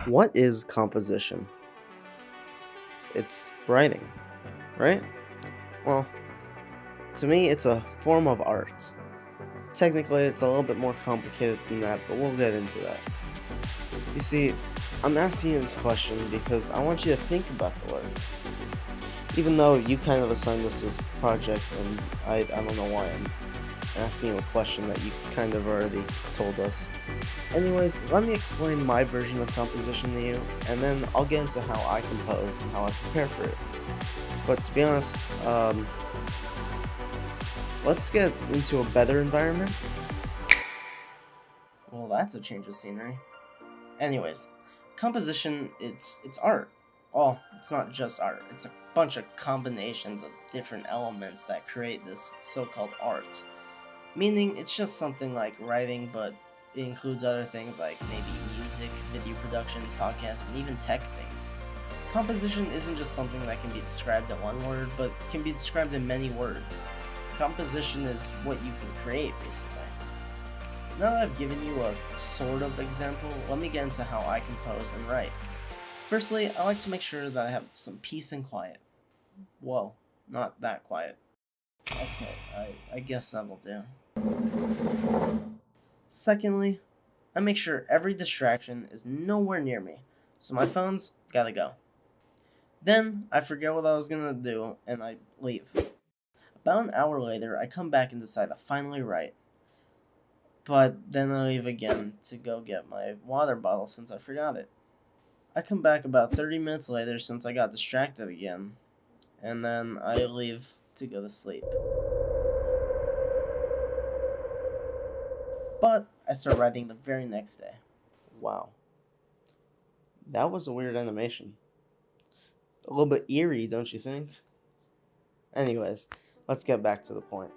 What is composition? It's writing, right? Well, to me, it's a form of art. Technically, it's a little bit more complicated than that, but we'll get into that. You see, I'm asking you this question because I want you to think about the word. Even though you kind of assigned us this project, and I don't know why I'm asking you a question that you kind of already told us. Anyways, let me explain my version of composition to you, and then I'll get into how I compose and how I prepare for it. But to be honest, let's get into a better environment. Well, that's a change of scenery. Anyways, composition, it's art. Well, it's not just art. It's a bunch of combinations of different elements that create this so-called art. Meaning, it's just something like writing, but it includes other things like maybe music, video production, podcasts, and even texting. Composition isn't just something that can be described in one word, but can be described in many words. Composition is what you can create, basically. Now that I've given you a sort of example, let me get into how I compose and write. Firstly, I like to make sure that I have some peace and quiet. Whoa, not that quiet. Okay, I guess that will do. Secondly, I make sure every distraction is nowhere near me, so my phone's gotta go. Then, I forget what I was gonna do, and I leave. About an hour later, I come back and decide to finally write. But then I leave again to go get my water bottle since I forgot it. I come back about 30 minutes later since I got distracted again, and then I leave to go to sleep. But I start writing the very next day. Wow. That was a weird animation. A little bit eerie, don't you think? Anyways, let's get back to the point.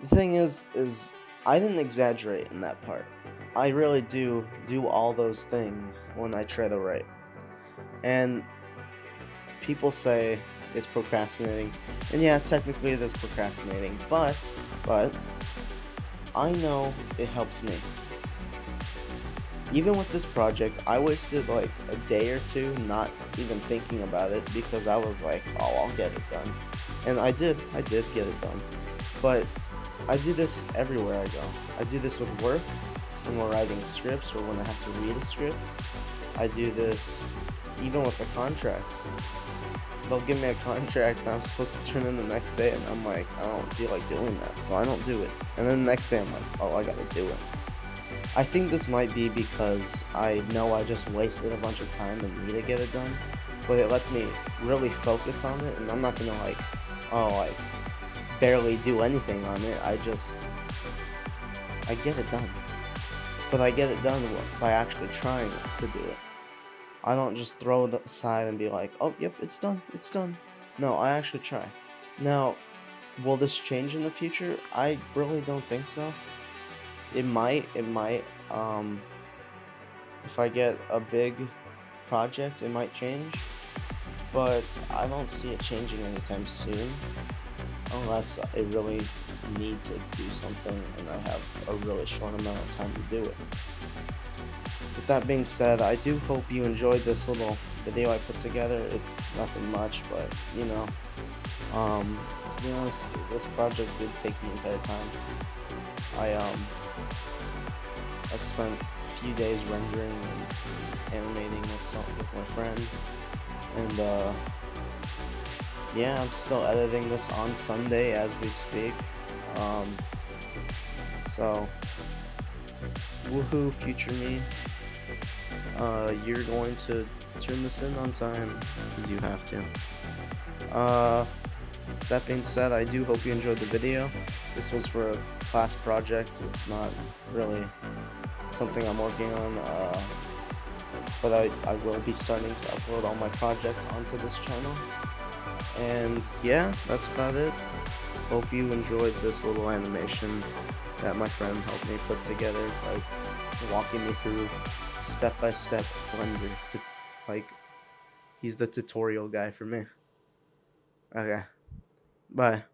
The thing is I didn't exaggerate in that part. I really do all those things when I try to write. And people say it's procrastinating. And yeah, technically it is procrastinating, but I know it helps me. Even with this project, I wasted like a day or two not even thinking about it because I was like, oh, I'll get it done. And I did get it done. But I do this everywhere I go. I do this with work, when we're writing scripts or when I have to read a script. I do this even with the contracts. They'll give me a contract that I'm supposed to turn in the next day, and I'm like, I don't feel like doing that, so I don't do it. And then the next day I'm like, oh, I gotta do it. I think this might be because I know I just wasted a bunch of time and need to get it done, but it lets me really focus on it, and I'm not gonna barely do anything on it. I get it done. But I get it done by actually trying to do it. I don't just throw it aside and be like, oh, yep, it's done. No, I actually try. Now, will this change in the future? I really don't think so. It might, if I get a big project, it might change. But I don't see it changing anytime soon. Unless I really need to do something and I have a really short amount of time to do it. With that being said, I do hope you enjoyed this little video I put together. It's nothing much, but you know, to be honest, this project did take the entire time. I spent a few days rendering and animating with my friend, and yeah, I'm still editing this on Sunday as we speak. So, woohoo, future me. You're going to turn this in on time, because you have to. That being said, I do hope you enjoyed the video. This was for a class project. It's not really something I'm working on, but I will be starting to upload all my projects onto this channel. And yeah, that's about it. Hope you enjoyed this little animation that my friend helped me put together by walking me through step-by-step Blender. He's the tutorial guy for me. Okay, bye.